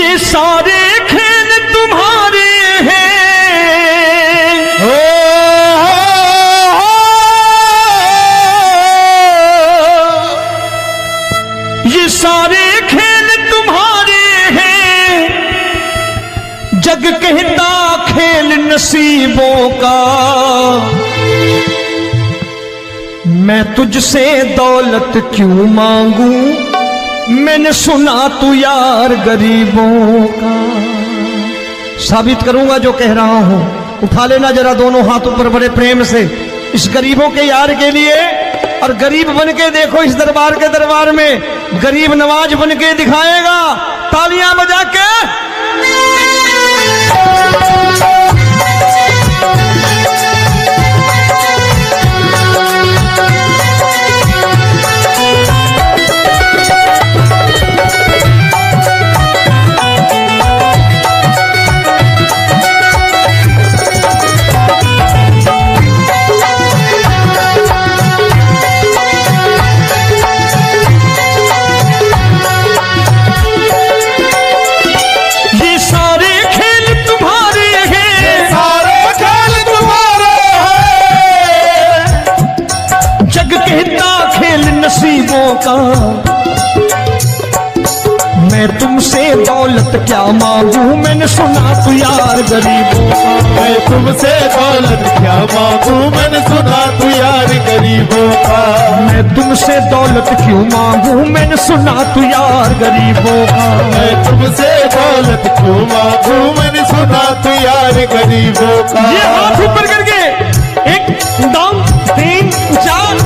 ये सारे खेल तुम्हारे हैं, ये सारे खेल तुम्हारे हैं, जग कहता खेल नसीबों का। मैं तुझसे दौलत क्यों मांगू, मैंने सुना तू यार गरीबों का। साबित करूंगा जो कह रहा हूं। उठा लेना जरा दोनों हाथ ऊपर बड़े प्रेम से इस गरीबों के यार के लिए। और गरीब बन के देखो इस दरबार के दरबार में गरीब नवाज बन के दिखाएगा, तालियां बजा के। नसीबों का मैं तुमसे दौलत क्या मांगू, मैंने सुना तू यार गरीबों का। मैं तुमसे दौलत क्या मांगू, मैंने सुना तू यार गरीबों का। मैं तुमसे दौलत क्यों मांगू, मैंने सुना तू यार गरीबों का। मैं तुमसे दौलत क्यों मांगू, मैंने सुना तू यार गरीबों का। ये हाथ ऊपर करके 1 2 3 4।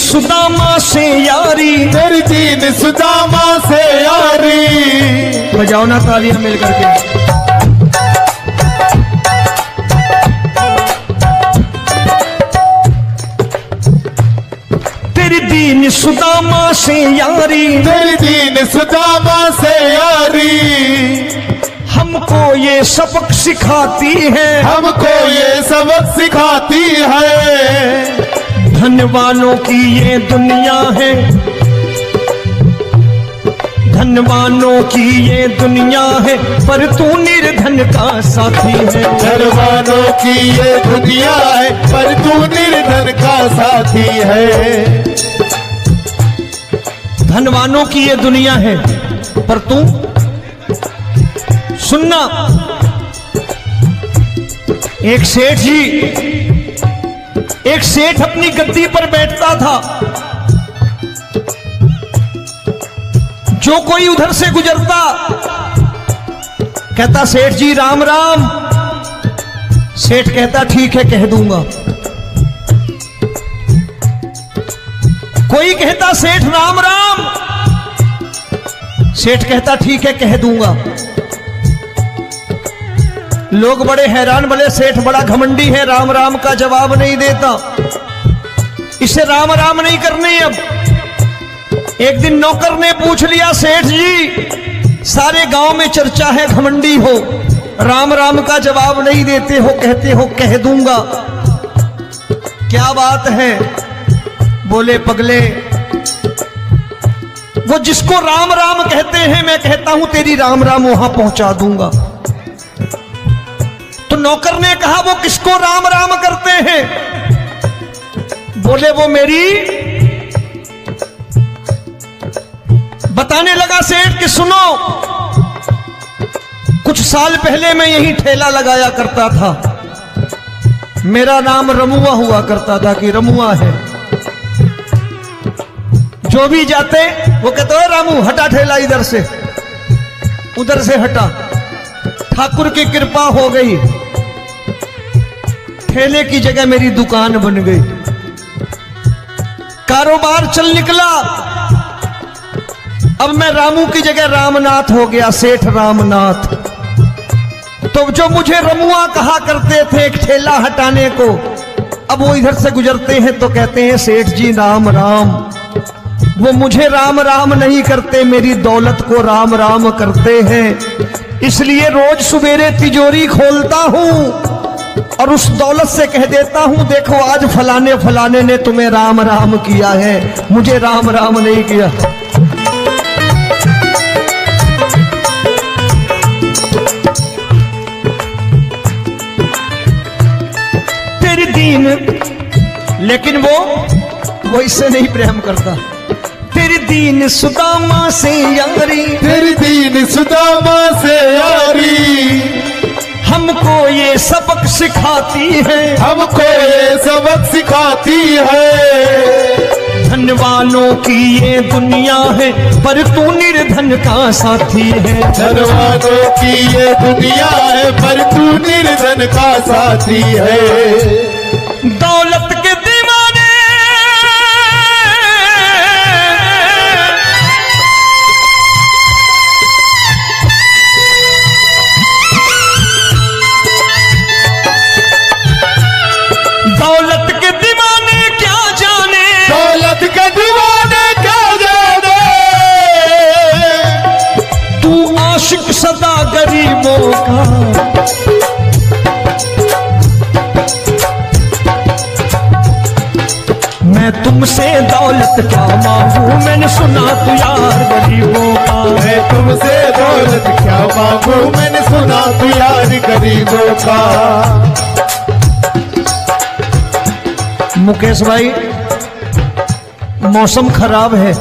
सुदामा से यारी, तेरी दीन सुदामा से यारी। बजाओ ना तालियां मिल करके। तेरी दीन सुदामा से यारी, तेरी दीन सुदामा से यारी। हमको ये सबक सिखाती है, हमको ये सबक सिखाती है। धनवानों की ये दुनिया है, धनवानों की ये दुनिया है, पर तू निर्धन का साथी है। धनवानों की ये दुनिया है, पर तू निर्धन का साथी है। धनवानों की ये दुनिया है, पर तू सुनना। एक सेठ जी, एक सेठ अपनी गद्दी पर बैठता था। जो कोई उधर से गुजरता कहता सेठ जी राम राम। सेठ कहता ठीक है कह दूंगा। कोई कहता सेठ राम राम। सेठ कहता ठीक है कह दूंगा। लोग बड़े हैरान, बोले सेठ बड़ा घमंडी है, राम राम का जवाब नहीं देता, इसे राम राम नहीं करनी। अब एक दिन नौकर ने पूछ लिया, सेठ जी सारे गांव में चर्चा है घमंडी हो, राम राम का जवाब नहीं देते हो, कहते हो कह दूंगा, क्या बात है? बोले पगले, वो जिसको राम राम कहते हैं मैं कहता हूं तेरी राम राम वहां पहुंचा दूंगा। तो नौकर ने कहा वो किसको राम राम करते हैं? बोले वो मेरी। बताने लगा सेठ कि सुनो, कुछ साल पहले मैं यही ठेला लगाया करता था, मेरा नाम रमुआ हुआ करता था कि रमुआ है। जो भी जाते वो कहते हो रामू हटा ठेला इधर से, उधर से हटा। ठाकुर की कृपा हो गई, ठेले की जगह मेरी दुकान बन गई, कारोबार चल निकला। अब मैं रामू की जगह रामनाथ हो गया, सेठ रामनाथ। तो जो मुझे रमुआ कहा करते थे एक ठेला हटाने को, अब वो इधर से गुजरते हैं तो कहते हैं सेठ जी राम राम। वो मुझे राम राम नहीं करते, मेरी दौलत को राम राम करते हैं। इसलिए रोज सवेरे तिजोरी खोलता हूं और उस दौलत से कह देता हूं, देखो आज फलाने फलाने ने तुम्हें राम राम किया है, मुझे राम राम नहीं किया। तेरी दीन, लेकिन वो इससे नहीं प्रेम करता। तेरी दीन सुदामा से यारी, तेरी दीन सुदामा से यारी, हमको ये सबक सिखाती है, हमको ये सबक सिखाती है। धन वालों की ये दुनिया है, पर तू निर्धन का साथी है। धन वालों की ये दुनिया है, पर तू निर्धन का साथी है। दौलत के दीवाने दौलत के दीवाने क्या जाने, दौलत के दीवाने क्या जाने, तू आशिक सदा गरीबों का। मैं तुमसे दौलत क्या मांगू, मैंने सुना तू यार गरीबों का। मैं तुमसे दौलत क्या मांगू, मैंने सुना तू यार गरीबों का। मुकेश भाई, मौसम खराब है,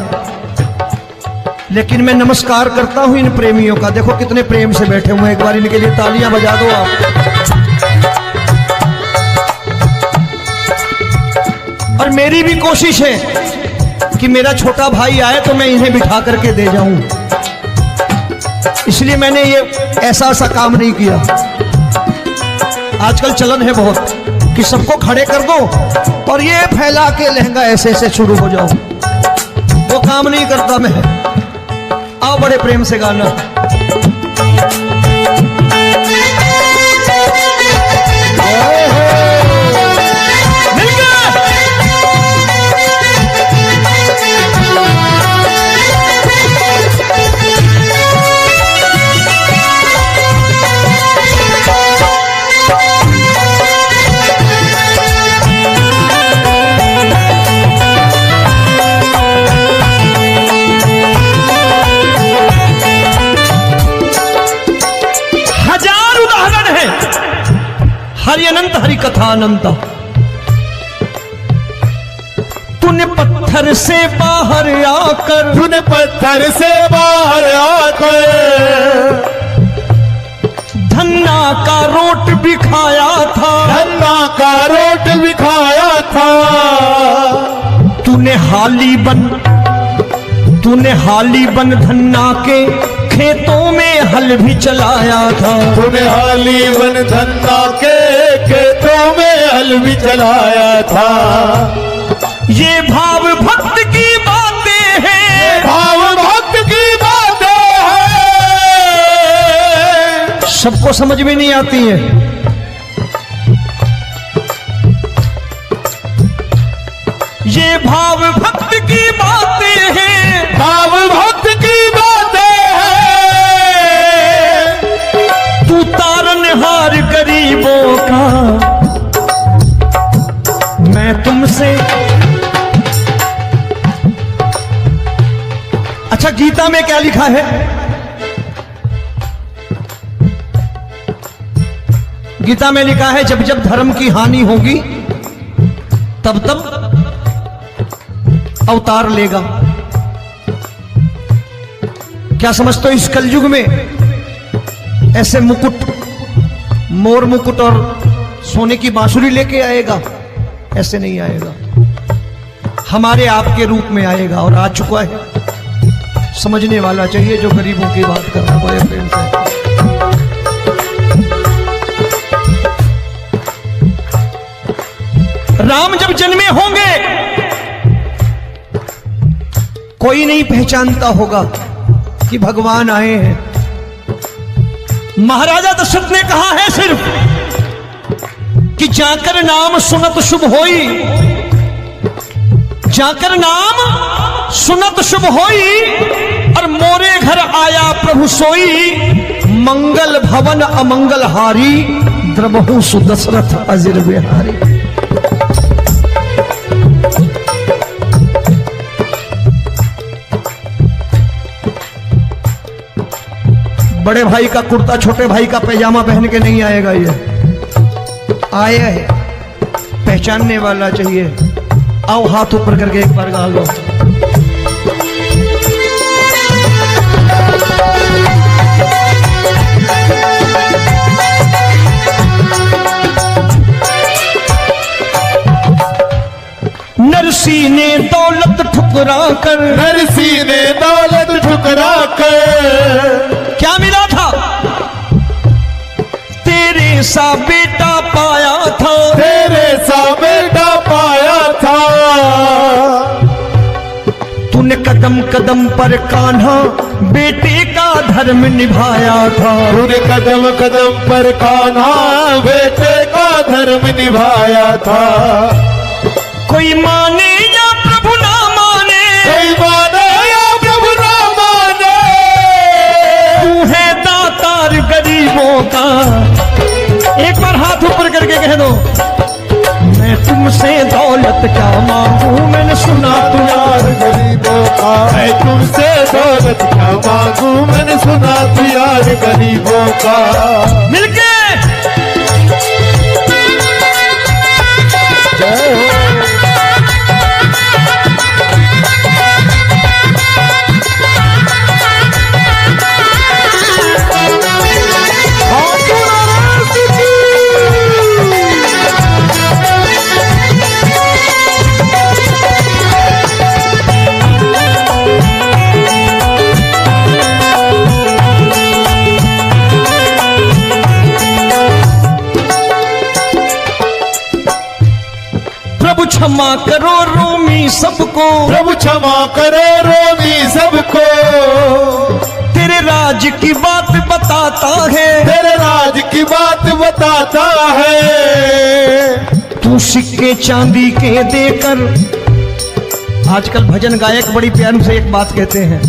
लेकिन मैं नमस्कार करता हूं इन प्रेमियों का। देखो कितने प्रेम से बैठे हुए हैं, एक बार इनके लिए तालियां बजा दो आप। और मेरी भी कोशिश है कि मेरा छोटा भाई आए तो मैं इन्हें बिठा करके दे जाऊं, इसलिए मैंने ये ऐसा काम नहीं किया। आजकल चलन है बहुत कि सबको खड़े कर दो और ये फैला के लहंगा ऐसे ऐसे शुरू हो जाओ, वो काम नहीं करता मैं। आओ बड़े प्रेम से गाना। हरि अनंत हरि कथा अनंत। तूने पत्थर से बाहर आकर, तूने पत्थर से बाहर आकर धन्ना का रोट भी खाया था, धन्ना का रोट भी खाया था। तूने हाली बन धन्ना के खेतों में हल भी चलाया था। तूने हाली बन धन्ना के खेतों में हल भी चलाया था। ये भाव भक्त की बातें हैं, भाव भक्त की बातें हैं, सबको समझ में नहीं आती है। ये भाव भक्त की बातें हैं, भाव भक्त की बातें हैं। तू तारनहार गरीबों का, मैं तुमसे। अच्छा, गीता में क्या लिखा है? गीता में लिखा है जब जब धर्म की हानि होगी तब तब अवतार लेगा। क्या समझते हो, इस कलयुग में ऐसे मुकुट, मोर मुकुट और सोने की बांसुरी लेके आएगा? ऐसे नहीं आएगा, हमारे आपके रूप में आएगा और आ चुका है। समझने वाला चाहिए जो गरीबों की बात करना बड़े प्रेम से। राम जब जन्मे होंगे कोई नहीं पहचानता होगा, कि भगवान आए हैं। महाराजा दशरथ ने कहा है सिर्फ कि जाकर नाम सुनत शुभ होई, जाकर नाम सुनत शुभ होई, और मोरे घर आया प्रभु सोई, मंगल भवन अमंगल हारी, द्रबहु सुदशरथ अजिर बिहारी। बड़े भाई का कुर्ता छोटे भाई का पैजामा पहन के नहीं आएगा, ये आया है पहचानने वाला चाहिए। आओ हाथ ऊपर करके एक बार गा लो। नरसी ने दौलत ठुकरा कर, नरसी ने दौलत ठुकरा कर, क्या मिला था? तेरे सा बेटा पाया था, तेरे सा बेटा पाया था। तूने कदम कदम पर कान्हा बेटे का धर्म निभाया था, तूने कदम कदम पर कान्हा बेटे का धर्म निभाया था। कोई माने या प्रभु ना माने, कोई माने या प्रभु ना माने, तू है दातार गरीबों का। एक बार हाथ ऊपर करके कह दो, मैं तुमसे दौलत क्या मांगू, मैंने सुना तू यार गरीबों का। मैं तुमसे दौलत क्या मांगू, मैंने सुना तू यार गरीबों का। मिलके क्षमा करो रोमी सबको, प्रभु क्षमा करो रोमी सबको। तेरे राज की बात बताता है, तेरे राज की बात बताता है। तू सिक्के चांदी के देकर, आजकल भजन गायक बड़ी प्यार से एक बात कहते हैं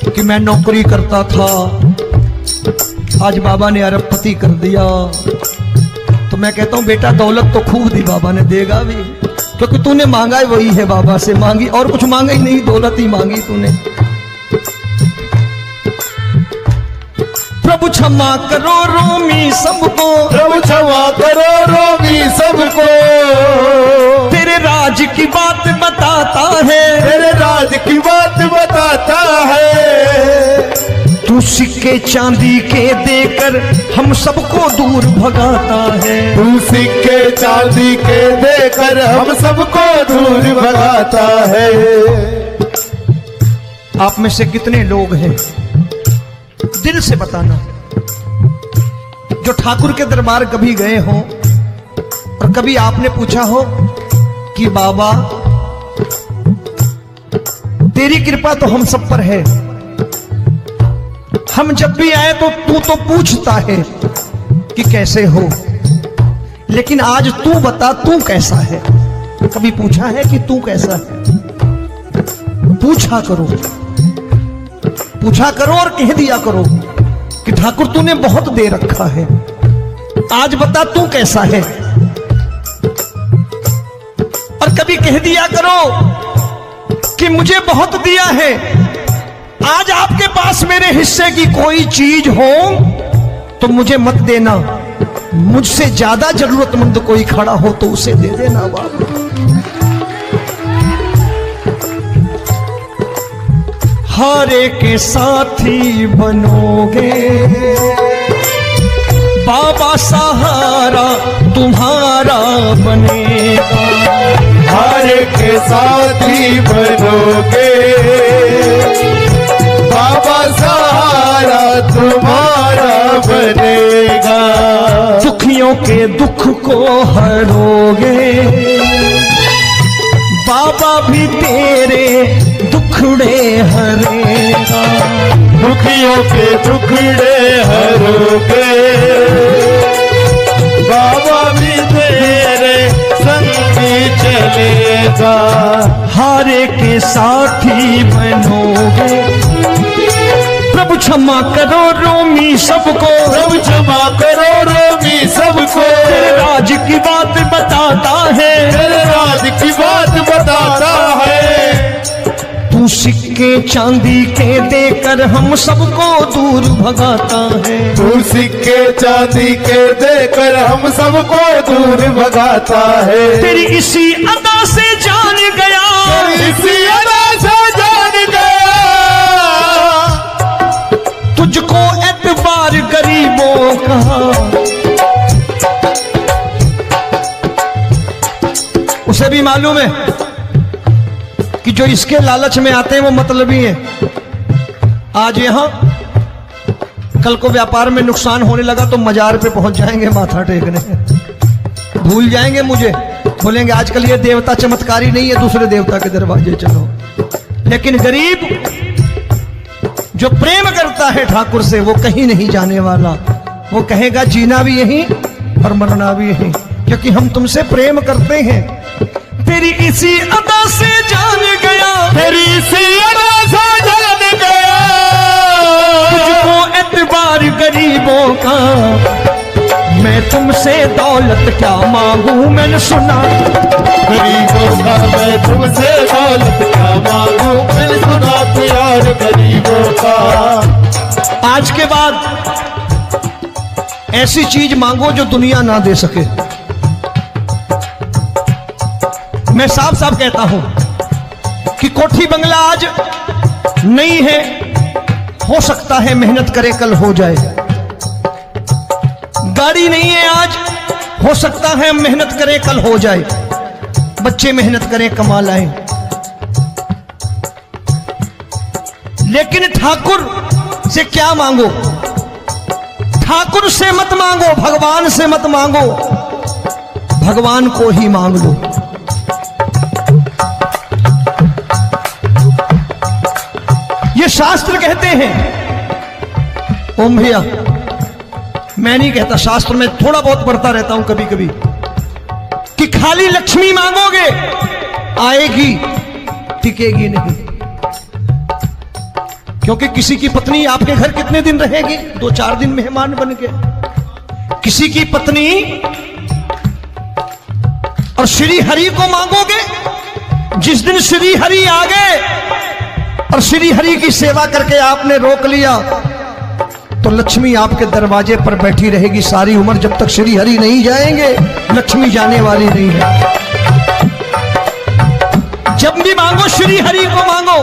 कि मैं नौकरी करता था, आज बाबा ने अरबपति कर दिया। तो मैं कहता हूं बेटा दौलत तो खूब दी बाबा ने, देगा भी, क्योंकि तूने मांगा वही है, बाबा से मांगी और कुछ मांगा ही नहीं, दौलत ही मांगी तूने। प्रभु क्षमा करो रोमी सबको, प्रभु क्षमा करो रोमी सबको। तेरे राज की बात बताता है, तेरे राज की बात बताता है। तू सिक्के चांदी के देकर हम सबको दूर भगाता है, तू सिक्के चांदी के देकर हम सबको दूर भगाता है। आप में से कितने लोग हैं, दिल से बताना, जो ठाकुर के दरबार कभी गए हो और कभी आपने पूछा हो कि बाबा तेरी कृपा तो हम सब पर है, हम जब भी आए तो तू तो पूछता है कि कैसे हो, लेकिन आज तू बता तू कैसा है। कभी पूछा है कि तू कैसा है? पूछा करो, पूछा करो और कह दिया करो कि ठाकुर तूने बहुत दे रखा है, आज बता तू कैसा है। और कभी कह दिया करो कि मुझे बहुत दिया है, आज आपके पास मेरे हिस्से की कोई चीज हो तो मुझे मत देना, मुझसे ज्यादा जरूरतमंद कोई खड़ा हो तो उसे दे देना बाबा। हारे के साथी बनोगे बाबा, सहारा तुम्हारा बनेगा। हारे के साथी बनोगे बाबा, सहारा तुम्हारा बनेगा। दुखियों के दुख को हरोगे बाबा, भी तेरे दुखड़े हरेगा। दुखियों के टुकड़े हरोगे, बाबा भी तेरे संगी चलेगा। हारे के साथी बनोगे, प्रभु क्षमा करो रोमी सबको, प्रभु क्षमा करो रोमी सबको। तेरे राज की बात बताता है, तेरे राज की बात बताता है। तू सिक्के चांदी के देकर हम सबको दूर भगाता है। तू सिक्के चांदी के देकर हम सबको दूर भगाता है। तेरी इसी अदा से जान गया, तेरी इसी अदा से जान गया। तुझको एतबार गरीबों का, उसे भी मालूम है कि जो इसके लालच में आते हैं वो मतलबी हैं। आज यहां कल को व्यापार में नुकसान होने लगा तो मजार पे पहुंच जाएंगे माथा टेकने, भूल जाएंगे मुझे, बोलेंगे आजकल ये देवता चमत्कारी नहीं है, दूसरे देवता के दरवाजे चलो। लेकिन गरीब जो प्रेम करता है ठाकुर से वो कहीं नहीं जाने वाला, वो कहेगा जीना भी यहीं और मरना भी यहीं, क्योंकि हम तुमसे प्रेम करते हैं। तेरी इसी अदा से जान गया, तेरी इसी अदा से जान गया। तुझको एतबार गरीबों का, मैं तुमसे दौलत क्या मांगू, मैंने सुना गरीबों का मैं तुमसे दौलत क्या मांगू, मैंने सुना प्यार गरीबों का। आज के बाद ऐसी चीज मांगो जो दुनिया ना दे सके। मैं साफ साफ कहता हूं कि कोठी बंगला आज नहीं है, हो सकता है मेहनत करे कल हो जाए। गाड़ी नहीं है आज, हो सकता है मेहनत करें कल हो जाए। बच्चे मेहनत करें कमा लाएं, लेकिन ठाकुर से क्या मांगो? ठाकुर से मत मांगो, भगवान से मत मांगो, भगवान को ही मांग लो। ये शास्त्र कहते हैं, ओम भैया मैं नहीं कहता, शास्त्र में थोड़ा बहुत पढ़ता रहता हूं कभी कभी, कि खाली लक्ष्मी मांगोगे आएगी, टिकेगी नहीं। क्योंकि किसी की पत्नी आपके घर कितने दिन रहेगी? 2-4 दिन मेहमान बन के। किसी की पत्नी और श्री हरि को मांगोगे, जिस दिन श्री हरि आ गए और श्री हरि की सेवा करके आपने रोक लिया तो लक्ष्मी आपके दरवाजे पर बैठी रहेगी सारी उम्र। जब तक श्री हरि नहीं जाएंगे लक्ष्मी जाने वाली नहीं है। जब भी मांगो श्री हरि को मांगो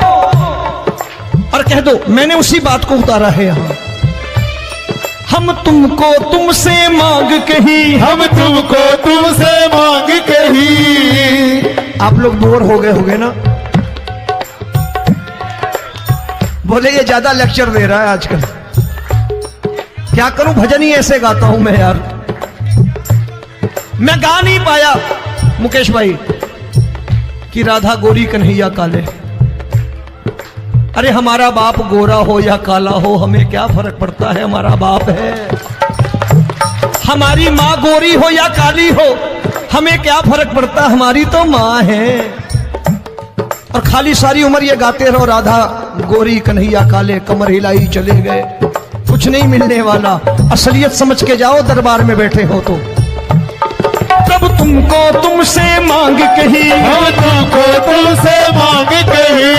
और कह दो मैंने उसी बात को उतारा है यहां, हम तुमको तुमसे मांग कही, हम तुमको तुमसे मांग कही। आप लोग बोर हो गए ना? बोले ये ज्यादा लेक्चर दे रहा है आजकल, क्या करूं, भजन ही ऐसे गाता हूं मैं यार। मैं गा नहीं पाया मुकेश भाई कि राधा गोरी कन्हैया काले। अरे हमारा बाप गोरा हो या काला हो हमें क्या फर्क पड़ता है, हमारा बाप है। हमारी माँ गोरी हो या काली हो हमें क्या फर्क पड़ता, हमारी तो माँ है। और खाली सारी उम्र ये गाते रहो राधा गोरी कन्हैया काले, कमर हिलाई चले गए, कुछ नहीं मिलने वाला। असलियत समझ के जाओ दरबार में बैठे हो तो। प्रभु तुमको तुमसे मांग कही, हम तुमको तुमसे मांग कही।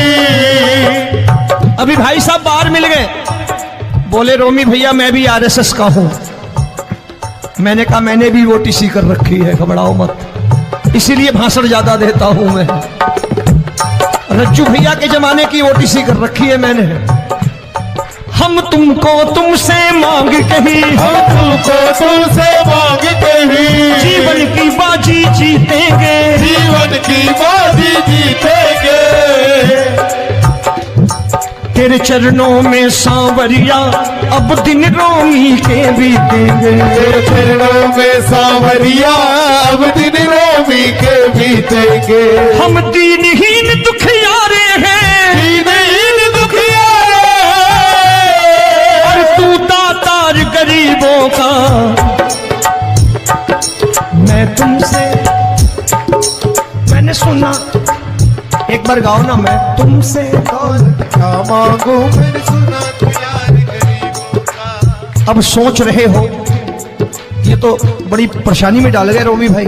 अभी भाई साहब बाहर मिल गए, बोले रोमी भैया मैं भी आरएसएस का हूं। मैंने कहा मैंने भी ओटीसी कर रखी है, घबराओ मत, इसीलिए भाषण ज्यादा देता हूं मैं। रज्जू भैया के जमाने की ओटीसी कर रखी है मैंने। हम तुमको तुमसे मांग कही, हम तुमको तुमसे मांग कही। जीवन की बाजी जीतेंगे, जीवन की बाजी जीतेंगे। तेरे चरणों में सांवरिया अब दिन रोमी के बीतेंगे। तेरे चरणों में सांवरिया अब दिन रोमी के बीतेंगे। हम दीनहीन दुखियारे हैं, दीनहीन दुखियारे हैं। एक बार गाओ ना, मैं तुमसे दौलत क्या मांगू मैंने सुना तू यार गरीबों का। अब सोच रहे हो ये तो बड़ी परेशानी में डाल गए रोमी भाई,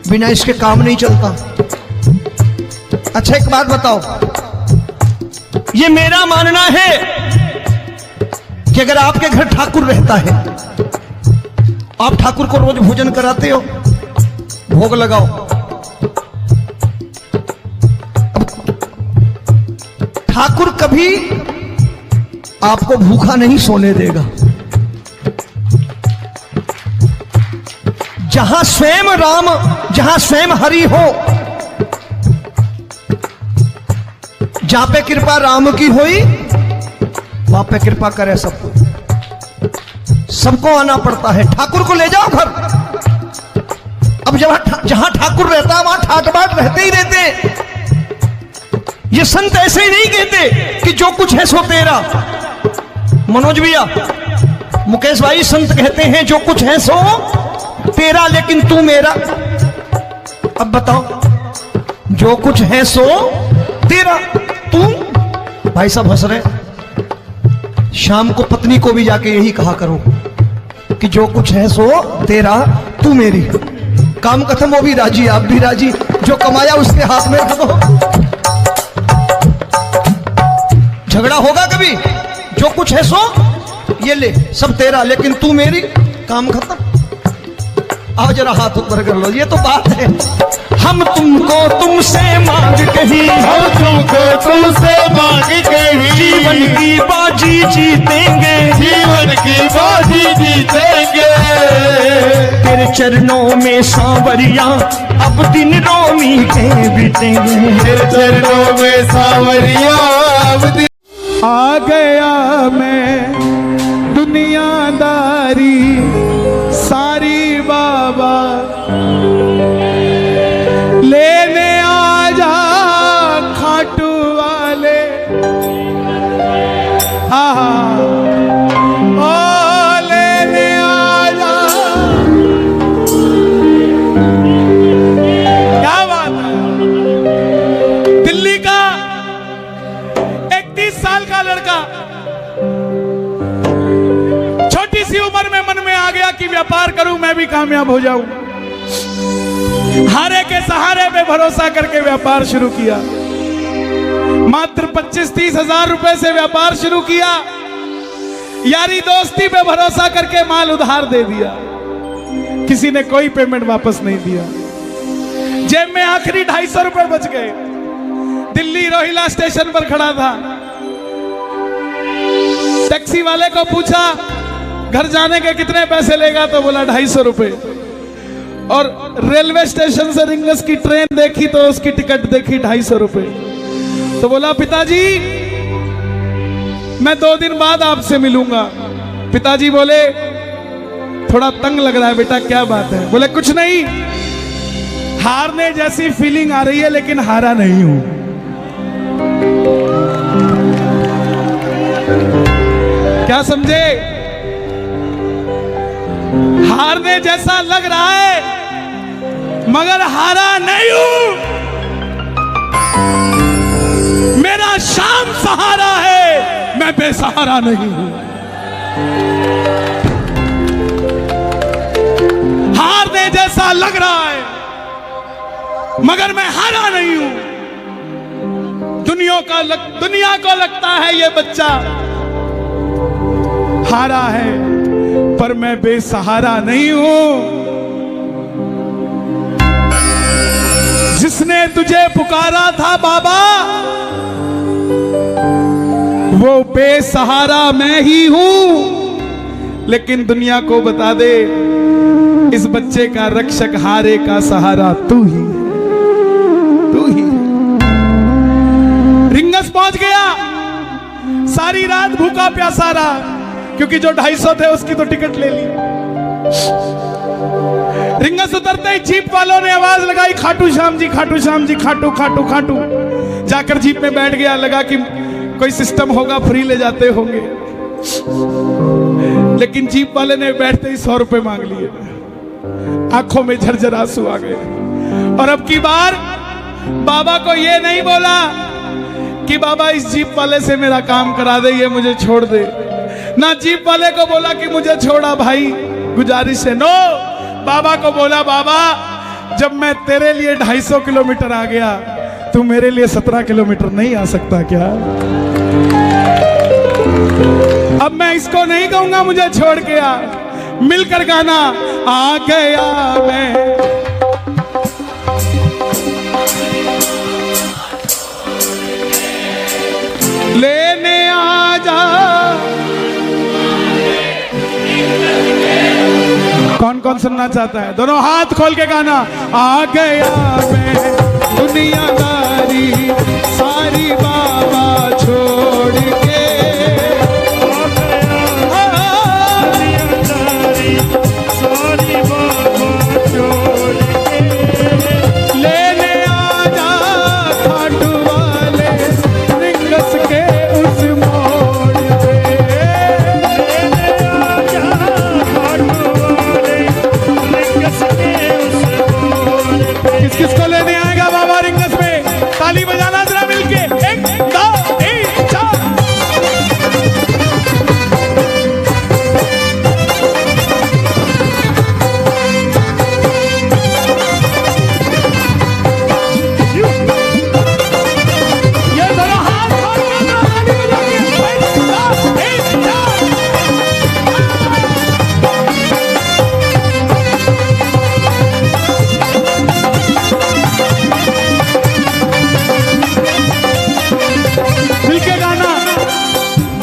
बिना इसके काम नहीं चलता। अच्छा एक बात बताओ, ये मेरा मानना है कि अगर आपके घर ठाकुर रहता है, आप ठाकुर को रोज भोजन कराते हो, भोग लगाओ, ठाकुर कभी आपको भूखा नहीं सोने देगा। जहां स्वयं राम, जहां स्वयं हरि हो, जहां पे कृपा राम की हुई वहां पे कृपा करे सबको। सबको आना पड़ता है, ठाकुर को ले जाओ घर। अब जहां ठाकुर रहता है वहां ठाट बाट रहते ही रहते हैं। ये संत ऐसे ही नहीं कहते कि जो कुछ है सो तेरा। मनोज भैया, मुकेश भाई, संत कहते हैं जो कुछ है सो तेरा लेकिन तू मेरा। अब बताओ, जो कुछ है सो तेरा, तू। भाई साहब हंस रहे। शाम को पत्नी को भी जाके यही कहा करो कि जो कुछ है सो तेरा, तू मेरी। काम खत्म, वो भी राजी, आप भी राजी। जो कमाया उसके हाथ में रख दो। झगड़ा होगा कभी? जो कुछ है सो ये ले, सब तेरा लेकिन तू मेरी। काम खत्म। आओ जरा हाथ ऊपर कर लो, ये तो बात है। हम तुमको तुमसे मांग कहीं, हम तुमको तुमसे मांग कहीं, जीवन की बाजी जीतेंगे, जीवन की बाजी जीतेंगे। तेरे चरणों में सांवरिया अब दिन रोमी के बीतेंगे। तेरे चरणों में सांवरिया अब दिन। आ गया मैं दुनियादारी सारी बाबा, लेने आ जा खाटू वाले। हाँ ओ लेने आ जा। क्या बात है। दिल्ली का 31 साल का लड़का छोटी सी उम्र में मन में आ गया कि व्यापार करूं, मैं भी कामयाब हो जाऊं। हारे के सहारे पे भरोसा करके व्यापार शुरू किया। मात्र 25-30 हजार रुपए से व्यापार शुरू किया। यारी दोस्ती पे भरोसा करके माल उधार दे दिया। किसी ने कोई पेमेंट वापस नहीं दिया। जेब में आखिरी 250 रुपए बच गए। दिल्ली रोहिला स्टेशन पर खड़ा था। टैक्सी वाले को पूछा घर जाने के कितने पैसे लेगा, तो बोला 250 रुपए। और रेलवे स्टेशन से रिंगस की ट्रेन देखी तो उसकी टिकट देखी 250 रुपए। तो बोला पिताजी मैं 2 दिन बाद आपसे मिलूंगा। पिताजी बोले थोड़ा तंग लग रहा है बेटा, क्या बात है? बोले कुछ नहीं, हारने जैसी फीलिंग आ रही है लेकिन हारा नहीं हूं। क्या समझे? हारने जैसा लग रहा है मगर हारा नहीं हूं। मेरा शाम सहारा है, मैं बेसहारा नहीं हूं। हारने जैसा लग रहा है मगर मैं हारा नहीं हूं। दुनिया को लगता है ये बच्चा हारा है, पर मैं बेसहारा नहीं हूं। जिसने तुझे पुकारा था बाबा, वो बेसहारा मैं ही हूं। लेकिन दुनिया को बता दे, इस बच्चे का रक्षक हारे का सहारा तू ही, तू ही। रिंगस पहुंच गया, सारी रात भूखा प्यासा रहा, क्योंकि जो 250 थे उसकी तो टिकट ले ली। रिंगस उतरते ही जीप वालों ने आवाज लगाई, खाटू श्याम जी, खाटू श्याम जी, खाटू खाटू खाटू। जाकर जीप में बैठ गया, लगा कि कोई सिस्टम होगा, फ्री ले जाते होंगे। लेकिन जीप वाले ने बैठते ही 100 रुपए मांग लिए। आंखों में झरझर आंसू आ गए। और अब की बार बाबा को ये नहीं बोला कि बाबा इस जीप वाले से मेरा काम करा दे, ये मुझे छोड़ दे। ना जीप वाले को बोला कि मुझे छोड़ा भाई, गुजारिश है। नो, बाबा को बोला बाबा जब मैं तेरे लिए 250 किलोमीटर आ गया, तू मेरे लिए 17 किलोमीटर नहीं आ सकता क्या? अब मैं इसको नहीं कहूंगा मुझे छोड़ के आ, मिलकर गाना आ गया मैं। लेने आ जा। कौन कौन सुनना चाहता है? दोनों हाथ खोल के गाना। आ गया मैं दुनियादारी सारी बाबा छोड़ के, लेने आ जा खाटू वाले रिंगस के उस मोड़ पे, लेने आ जा खाटू वाले रिंगस के उस मोड़ पे। किस किस को लेने आएगा बाबा रिंगस में? ताली बजाना जरा मिलके। 1 2 3 4।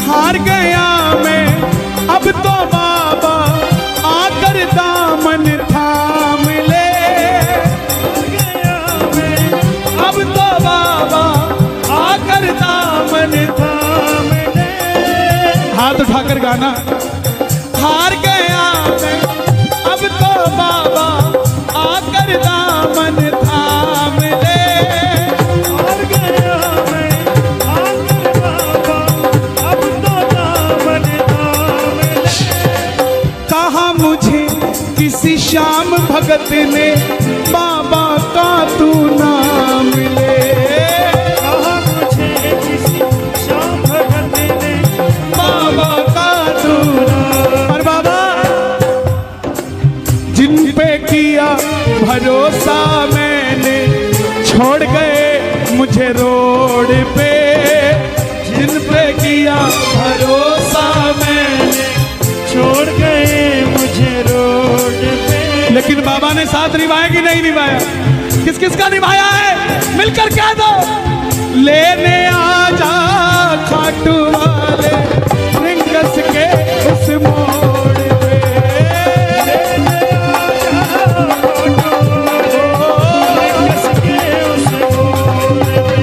हार गया मैं अब तो बाबा आकर दामन थाम ले, अब तो बाबा आकर दामन थाम ले। हाथ उठाकर गाना। हार गया मैं अब तो बाबा आकर दामन थाम ले, हार गया मैं आकर बाबा अब तो दामन थाम ले। कहा मुझे किसी श्याम भगत ने बाबा का तू नाम ले, कहा मुझे किसी श्याम भगत ने बाबा का तू नाम। और बाबा जिन पे किया भरोसा मैंने छोड़ गए मुझे रोड पे, जिन पे किया भरोसा मैंने छोड़ गए मुझे रोड पे। लेकिन बाबा ने साथ निभाया कि नहीं निभाया? किस किस का निभाया है? मिलकर कह दो। लेने आ जा खाटू वाले रिंगस के उस मोड़ पे, लेने आ जा खाटू वाले रिंगस के उस मोड़ पे।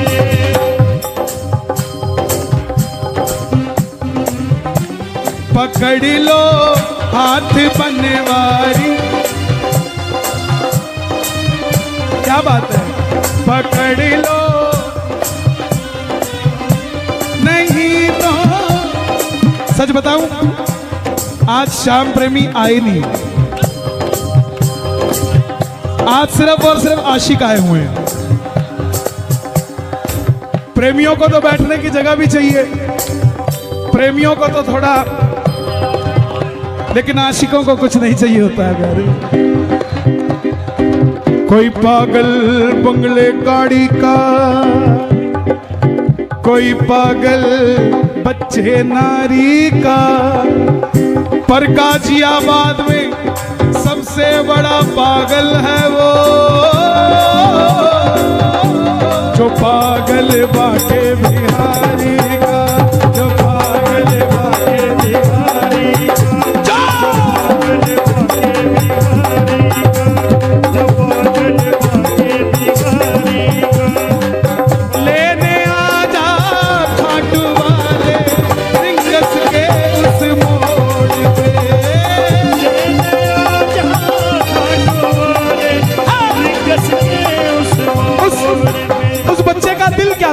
पकड़ लो हाथ बनवारी, क्या बात है? पकड़ लो नहीं तो सच बताऊं, आज श्याम प्रेमी आए नहीं, आज सिर्फ और सिर्फ आशिक आए हुए हैं। प्रेमियों को तो बैठने की जगह भी चाहिए, प्रेमियों को तो थोड़ा, लेकिन आशिकों को कुछ नहीं चाहिए होता है प्यारे। कोई पागल बंगले गाड़ी का, कोई पागल बच्चे नारी का, पर गाजियाबाद में सबसे बड़ा पागल है वो जो पागल बाके बिहारी का, जो पागल बाके बिहारी का,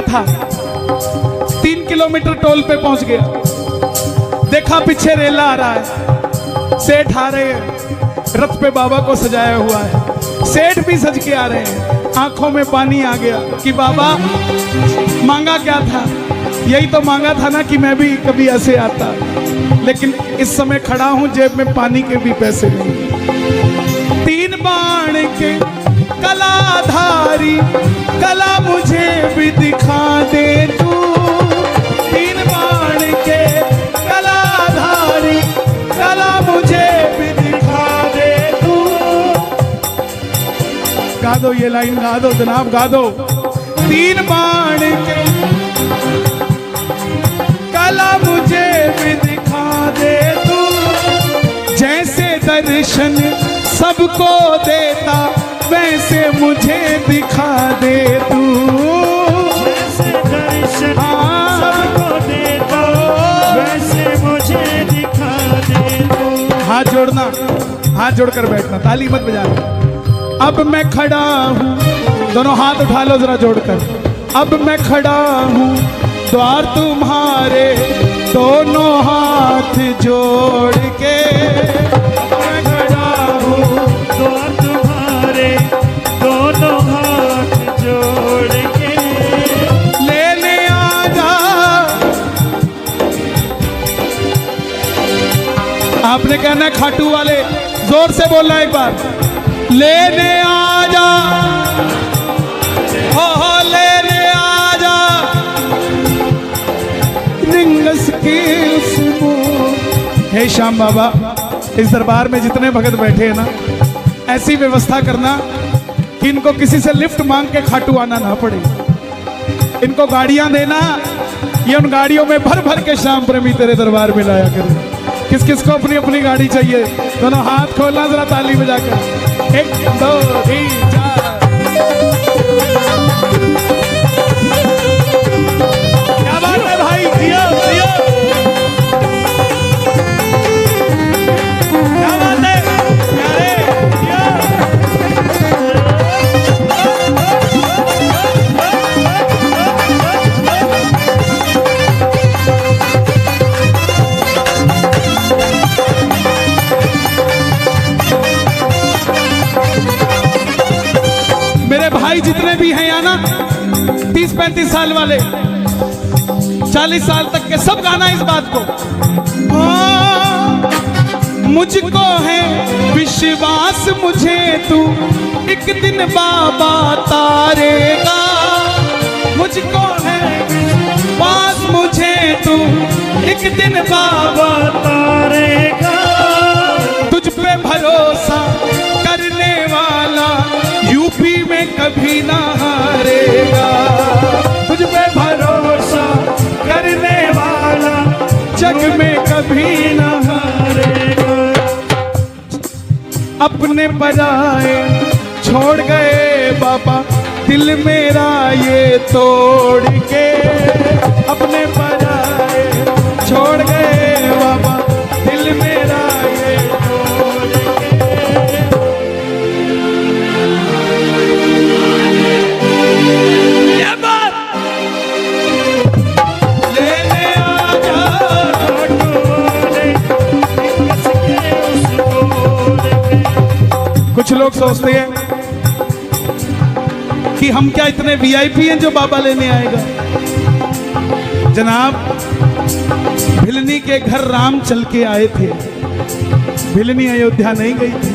था 3 किलोमीटर टोल पे पहुंच गया, देखा पीछे रेला आ रहा है, सेठ आ रहे हैं, रथ पे बाबा को सजाया हुआ है, सेठ भी सज के आ रहे हैं, आंखों में पानी आ गया कि बाबा मांगा क्या था? यही तो मांगा था ना कि मैं भी कभी ऐसे आता, लेकिन इस समय खड़ा हूं, जेब में पानी के भी पैसे नहीं। 3 बाण के कलाधारी कला मुझे भी दिखा दे तू। 3 बाण के कलाधारी कला मुझे भी दिखा दे तू। गा दो ये लाइन, गा दो जनाब, गा दो। 3 बाण के कला मुझे भी दिखा दे तू। जैसे दर्शन सबको देता वैसे मुझे दिखा दे तू। जैसे दर्शन सबको देता वैसे मुझे दिखा दे तू। हाथ जोड़ना, हाथ जोड़कर बैठना, ताली मत बजाना। अब मैं खड़ा हूँ, दोनों हाथ उठा लो जरा जोड़कर। अब मैं खड़ा हूँ द्वार तुम्हारे, दोनों हाथ जोड़ के। मैं खड़ा हूँ द्वार तुम्हारे, दोनों हाथ जोड़ के। लेने आ जा। आपने कहना है खाटू वाले, जोर से बोलना एक बार। लेने आ जा, हो लेने आ जा रिंगस की हे श्याम बाबा, इस दरबार में जितने भगत बैठे हैं ना, ऐसी व्यवस्था करना कि इनको किसी से लिफ्ट मांग के खाटू आना ना पड़े। इनको गाड़ियां देना, ये उन गाड़ियों में भर भर के श्याम प्रेमी तेरे दरबार में लाया करें। किस किस को अपनी अपनी गाड़ी चाहिए, दोनों हाथ खोलना जरा ताली बजाकर। 1 2 3 4। क्या बात है भाई, जियो जियो। क्या बात है प्यारे, जियो। मेरे भाई जितने भी हैं यहाँ ना, 30-35 साल वाले, 40 साल तक के, सब गाना इस बात को। मुझको है विश्वास मुझे तू एक दिन बाबा तारेगा। मुझको है विश्वास मुझे तू एक दिन बाबा तारेगा। तुझ पे भरोसा करने वाला यूपी में कभी ना हारेगा। तुझ पे भरोसा करने वाला जग में कभी ना हारेगा। अपने पराए छोड़ गए बाबा, दिल मेरा ये तोड़ के। अपने पराए छोड़ गए बाबा, दिल मेरा ये तोड़ कुछ लोग सोचते हैं कि हम क्या इतने वीआईपी हैं जो बाबा लेने आएगा। जनाब, भिलनी के घर राम चल के आए थे, भिलनी अयोध्या नहीं गई थी।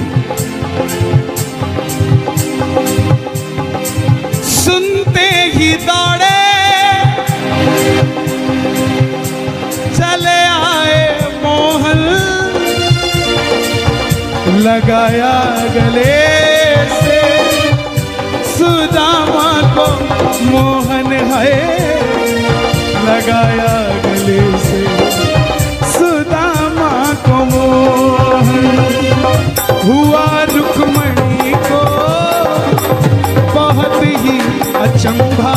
सुनते ही दौड़े चले आए मोहन, लगाया गले से सुदामा को मोहन है। लगाया गले से सुदामा को मोहन। हुआ रुक्मणी को बहुत ही अचंभा।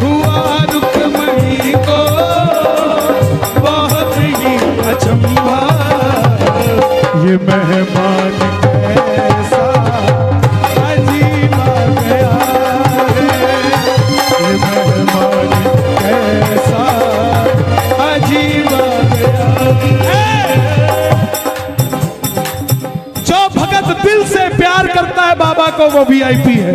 हुआ रुक्मणी को बहुत ही अचंभा। ये मेहमान कैसा अजीब आ गया है। ये मेहमान कैसा अजीब आ गया है। जो भगत दिल से प्यार करता है बाबा को वो वीआईपी है।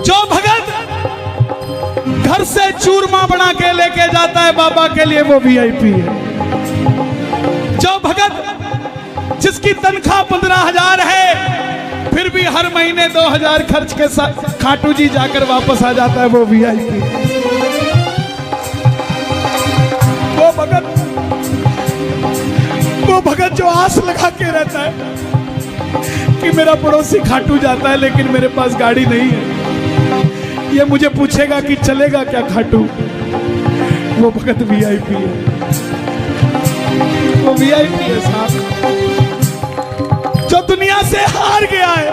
जो भगत घर से चूरमा बना के लेके जाता है बाबा के लिए, वो वीआईपी है। जो भगत जिसकी तनख्वाह 15,000 है फिर भी हर महीने 2,000 खर्च के साथ खाटू जी जाकर वापस आ जाता है, वो वीआईपी। वो भगत जो आस लगा के रहता है कि मेरा पड़ोसी खाटू जाता है लेकिन मेरे पास गाड़ी नहीं है, ये मुझे पूछेगा कि चलेगा क्या खाटू, वो भगत वीआईपी है। वो वीआईपी है साहब। जो दुनिया से हार गया है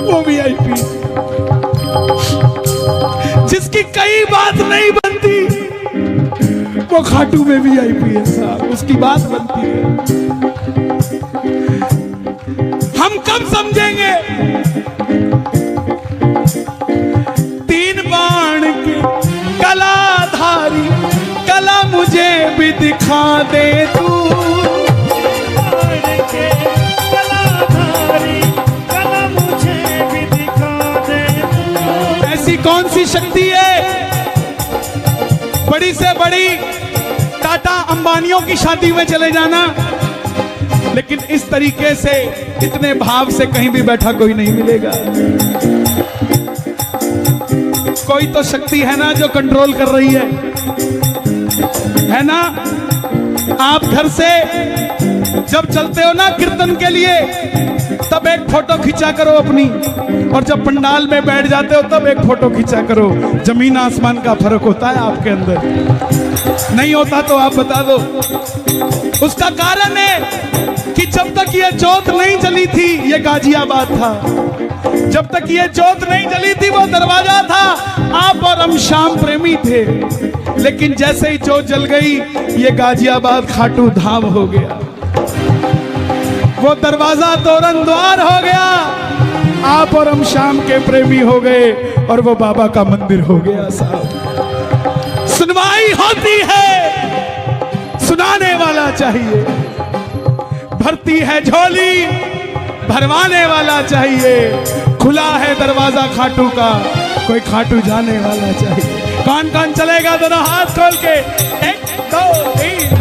वो वीआईपी। जिसकी कई बात नहीं बनती वो खाटू में वीआईपी है साहब, उसकी बात बनती है। हम कब समझेंगे 3 बाण की कलाधारी कला मुझे भी दिखा दे तू। ऐसी कौन सी शक्ति है बड़ी से बड़ी टाटा अंबानियों की शादी में चले जाना, लेकिन इस तरीके से इतने भाव से कहीं भी बैठा कोई नहीं मिलेगा। कोई तो शक्ति है ना जो कंट्रोल कर रही है ना। आप घर से जब चलते हो ना कीर्तन के लिए तब एक फोटो खींचा करो अपनी, और जब पंडाल में बैठ जाते हो तब एक फोटो खींचा करो। जमीन आसमान का फर्क होता है आपके अंदर, नहीं होता तो आप बता दो। उसका कारण है कि जब तक ये जोत नहीं जली थी ये गाजियाबाद था, जब तक ये जोत नहीं जली थी वो दरवाजा था। आप और हम श्याम प्रेमी थे, लेकिन जैसे ही जोत जल गई ये गाजियाबाद खाटू धाम हो गया, वो दरवाजा तोरण द्वार हो गया। आप और हम श्याम के प्रेमी हो गए और वो बाबा का मंदिर हो गया साहब। सुनवाई होती है, सुनाने वाला चाहिए। भरती है झोली, भरवाने वाला चाहिए। खुला है दरवाजा खाटू का, कोई खाटू जाने वाला चाहिए। कौन कौन चलेगा दोनों हाथ खोल के? 1 2 3।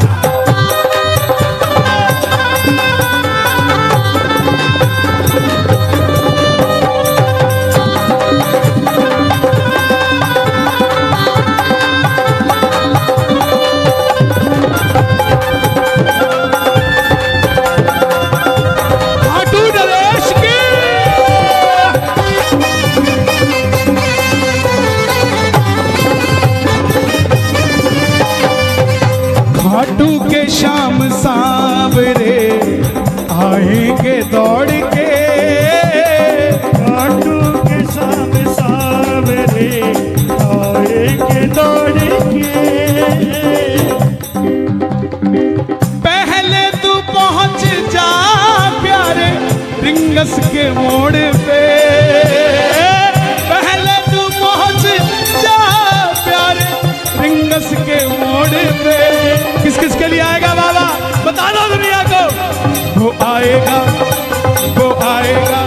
खाटू के शाम सांवरे आएंगे दौड़ के, खाटू के शाम सांवरे आएंगे दौड़ के। पहले तू पहुंच जा प्यारे रिंगस के मोड़ पे, पहले तू पहुंच जा प्यारे रिंगस के मोड़ पे। किस किस के लिए आएगा बाबा बता दो दुनिया को? वो आएगा, वो आएगा